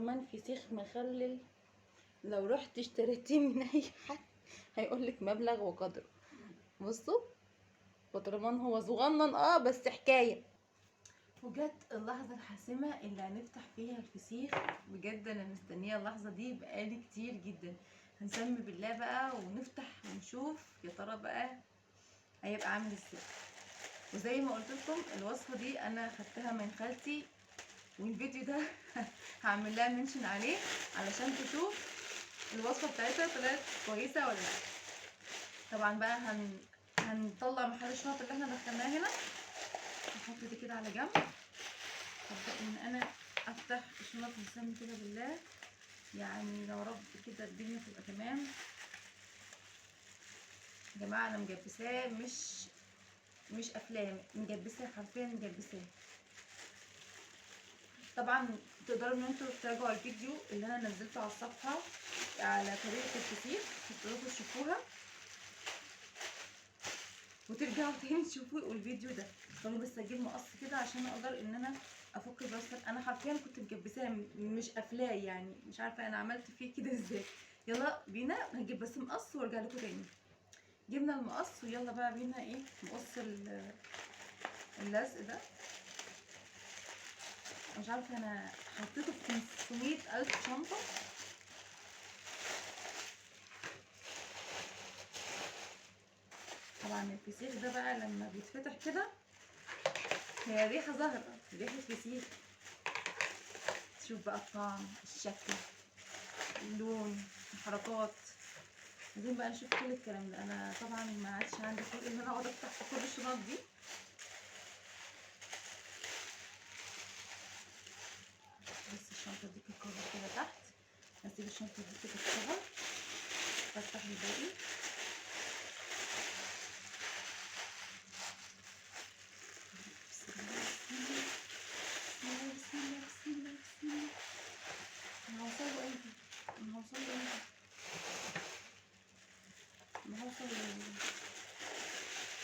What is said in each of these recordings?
بطرمان فسيخ مخلل، لو رحت اشتريتيه من اي حد هيقولك مبلغ وقدره. بصوا بطرمان هو صغنن بس حكايه. وجت اللحظه الحاسمه اللي هنفتح فيها الفسيخ. بجد انا مستنيه اللحظه دي بقالي كتير جدا. هنسمي بالله بقى ونفتح ونشوف يا ترى بقى هيبقى عامل ازاي. وزي ما قلت لكم الوصفه دي انا خدتها من خالتي، والفيديو ده هعمل لها منشن عليه علشان تشوف الوصفه بتاعتها طلعت كويسه ولا لا. طبعا بقى هنطلع محل الشنط اللي احنا دخلناه هنا، نحط دي كده على جنب. هبدا ان انا افتح الشنط بسم كده بالله، يعني يا رب كده الدنيا تبقى تمام. يا جماعه انا مجبساه، مش افلام، مجبساه حرفيا مجبساه. طبعا تقدروا ان انتوا تراجعوا الفيديو اللي انا نزلته على الصفحه على طريقه الفسيخ، تقدروا تشوفوها وترجعوا تاني تشوفوا الفيديو ده. خلوني بس اجيب مقص كده عشان اقدر ان انا افك البلاستر. انا حرفيا كنت مجبساه مش قافلاه، يعني مش عارفه انا عملت فيه كده ازاي. يلا بينا هجيب بس مقص وارجع لكم تاني. جبنا المقص ويلا بقى بينا نقص اللزق ده. مش عارفه انا حطيته في 500,000 شنطه. طبعا الفسيخ ده بقى لما بيتفتح كده هي ريحه ظاهره، ريحه فسيخ. تشوف بقى الطعم، الشكل، اللون، الحركات. عايزين بقى نشوف كل الكلام ده. انا طبعا ما عادش عندي خلق ان انا اقعد افتح في كل الشنط دي. بس الشنطه دي تتكبر كده تحت، هسيب الشنطه دي كده تتكبر، بفتح الباقي. بسم الله بسم الله بسم الله بسم الله. انا هوصله امتى؟ انا هوصله امتى؟ انا هوصل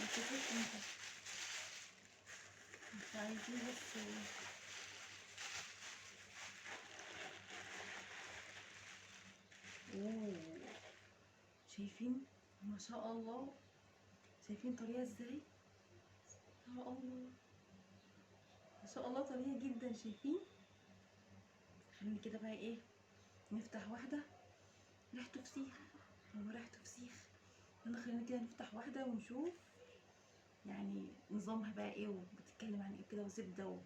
الفسيخ امتى؟ مش عايزين بس. اوه شايفين ما شاء الله، شايفين طريقه ازاي؟ ما شاء الله ما شاء الله طريقه جدا. شايفين؟ خليني كده بقى نفتح واحده. ريحته فسيخ، هو ريحته فسيخ. يلا خلينا كده نفتح واحده ونشوف يعني نظامها بقى وبتتكلم عن كده، وزبده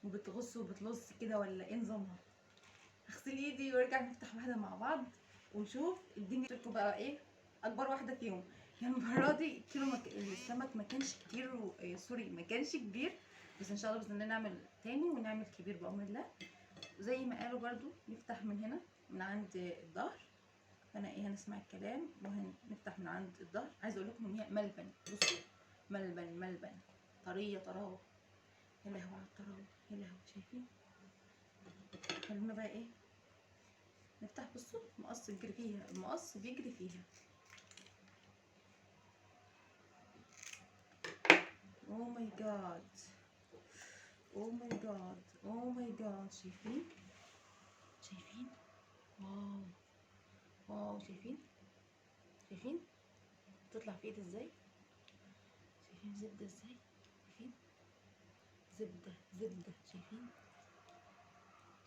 وبتغص وبتلص كده، ولا ايه نظامها. اغسل ايدي وارجع نفتح واحده مع بعض ونشوف الدنيا. لكم بقى اكبر واحده فيهم. يعني المره دي السمك ما كانش كتير سوري ما كانش كبير، بس ان شاء الله باذن الله نعمل تاني ونعمل كبير بامر الله. زي ما قالوا برضو نفتح من هنا من عند الظهر. فانا هنسمع الكلام وهنفتح من عند الظهر. عايزه اقول لكم ان هي ملبن. بصوا ملبن طريه طراوه. يا لهوي على الطراوه، يا لهوي. شايفين؟ خلونا بقى نفتح. بصوا المقص بيجري فيها، المقص بيجري فيها. اوه ماي جاد، اوه ماي جاد، اوه ماي جاد. شايفين؟ شايفين؟ واو واو. شايفين؟ شايفين تطلع في ايدي ازاي؟ شايفين زبده ازاي؟ شايفين زبده زبده؟ شايفين؟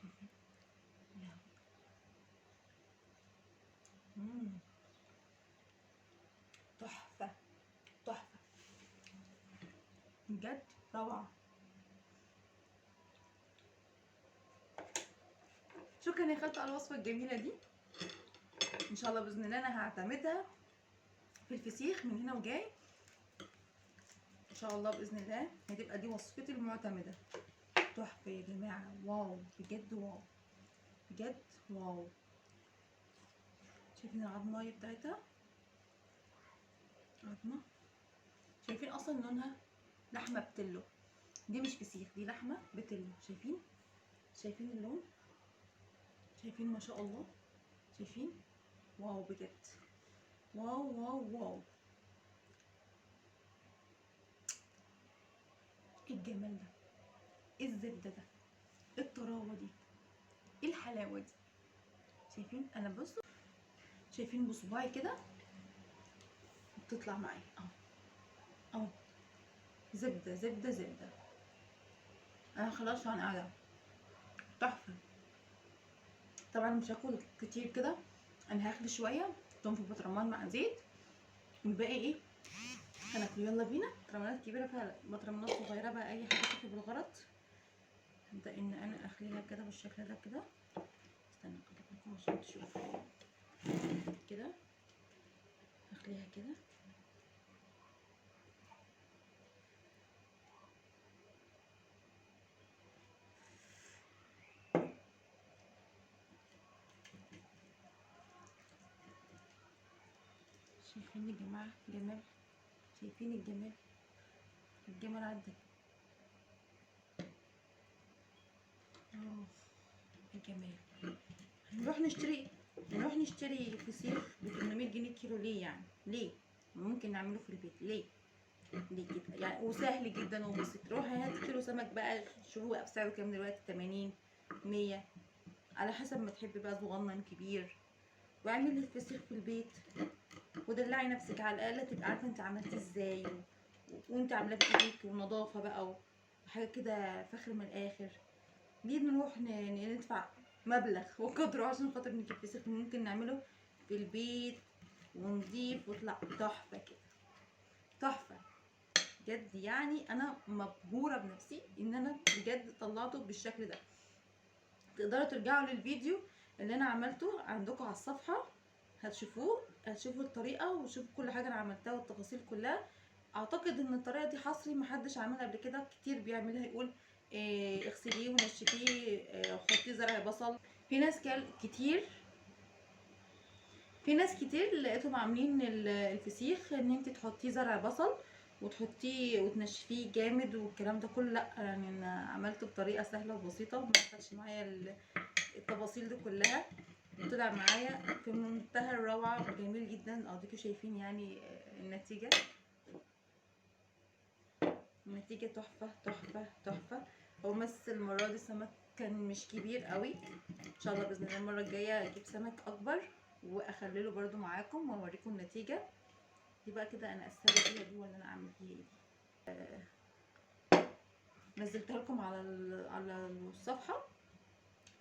شايفين؟ لا تحفه تحفه بجد، روعه. شكرا يا خالته على الوصفه الجميله دي. ان شاء الله باذن الله انا هعتمدها في الفسيخ من هنا وجاي. ان شاء الله باذن الله هتبقى دي وصفتي المعتمده. تحفه يا جماعه، واو بجد، واو بجد، واو. شايفين العظمايه بتاعتها؟ عظمه. شايفين اصلا لونها لحمه بتلو. دي مش فسيخ، دي لحمه بتلو. شايفين؟ شايفين اللون؟ شايفين ما شاء الله؟ شايفين؟ واو بجد، واو واو واو. ايه الجمال ده؟ ايه الزبده ده؟ ايه الطراوه دي؟ ايه الحلاوه دي؟ شايفين؟ انا بصوا شايفين بصباعي كده بتطلع معايا اهو اهو، زبده زبده زبده. انا خلاص انا قاعده تحفه. طبعا مش هاكل كتير كده، انا هاخد شويه توم في بطرمان مع زيت، والباقي ايه هناكله. يلا بينا. بطرمانات كبيره فيها بطرمانات صغيره بقى، اي حاجه تاكل بالغلط. هبدا ان انا اخليها كده بالشكل ده كده. استنى اجيب لكم عشان تشوفوا كده. اخليها كده. شايفين يا جماعه جمال؟ شايفين الجمال؟ الجمال عدى. اه الجمال. نروح نشتري فسيخ ب 800 جنيه كيلو ليه يعني؟ ليه؟ ممكن نعمله في البيت ليه؟ ليه كده يعني؟ وسهل جدا وبسيط. روح هات كيلو سمك بقى، شوفوا بقى بسعره كام دلوقتي، 80 100 على حسب ما تحبي بقى، صغنن كبير. واعملي الفسيخ في البيت ودلعي نفسك، على الاقل تبقى عارفه انت عملتيه ازاي وانت عاملاه بايدك ونظافه بقى وحاجه كده فخر من الاخر. ليه نروح ندفع مبلغ وقدره عشان خاطر نجيب فسيخ ممكن نعمله في البيت ونضيف ويطلع تحفه كده؟ تحفه بجد. يعني انا مبهوره بنفسي ان انا بجد طلعته بالشكل ده. تقدروا ترجعوا للفيديو اللي انا عملته عندكم على الصفحه، هتشوفوا الطريقه وتشوفوا كل حاجه انا عملتها والتفاصيل كلها. اعتقد ان الطريقه دي حصري، محدش عملها قبل كده. كتير بيعملها يقول إيه اغسليه ونشفيه، إيه وحطيه زرع بصل. في ناس كتير في ناس كتير لقيتهم عاملين الفسيخ ان انت تحطيه زرع بصل وتحطيه وتنشفيه جامد والكلام ده كله. لا يعني انا عملته بطريقه سهله وبسيطه وما خدش معايا التفاصيل دي كلها. طلع معايا في منتهى الروعه وجميل جدا. اديكوا شايفين يعني النتيجه تحفه تحفه تحفه. هو بس المره دي السمك كان مش كبير قوي. ان شاء الله باذن الله المره الجايه اجيب سمك اكبر واخلله برده معاكم واوريكم النتيجه. دي بقى كده انا اسهل بيها دي ولا انا اعمل بيها ايه دي؟ نزلتها لكم على الصفحه،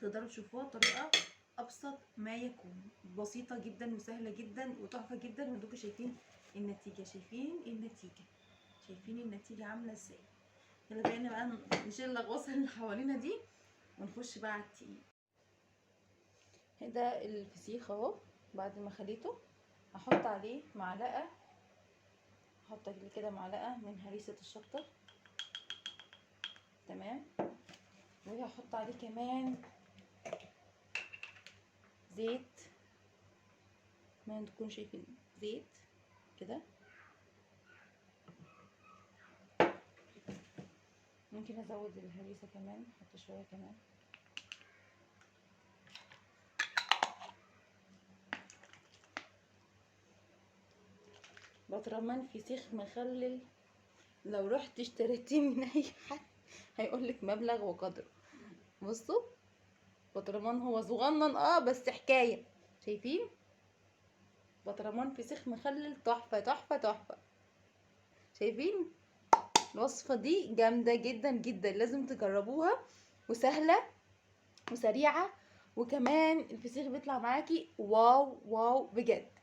تقدروا تشوفوها طريقه ابسط ما يكون، بسيطه جدا وسهله جدا وتحفه جدا. وانتوا شايفين النتيجه، شايفين النتيجه عامله ازاي. يلا بينا بقى نشيل اللغوصه اللي حوالينا دي ونخش بقى على التقيل. ده الفسيخ اهو بعد ما خليته. هحط عليه معلقه، هحط كده معلقه من هريسه الشطه. تمام. وهحط عليه كمان زيت، ما تكونوا شايفين زيت كده. ممكن ازود الهريسه كمان، احط شويه كمان. بطرمان فسيخ مخلل، لو رحت اشتريتيه من اي حد هيقولك مبلغ وقدره. بصوا بطرمان هو صغنن بس حكايه. شايفين؟ بطرمان فسيخ مخلل تحفه تحفه تحفه. شايفين؟ الوصفه دي جامده جدا جدا، لازم تجربوها. وسهله وسريعه، وكمان الفسيخ بيطلع معاكي واو واو بجد.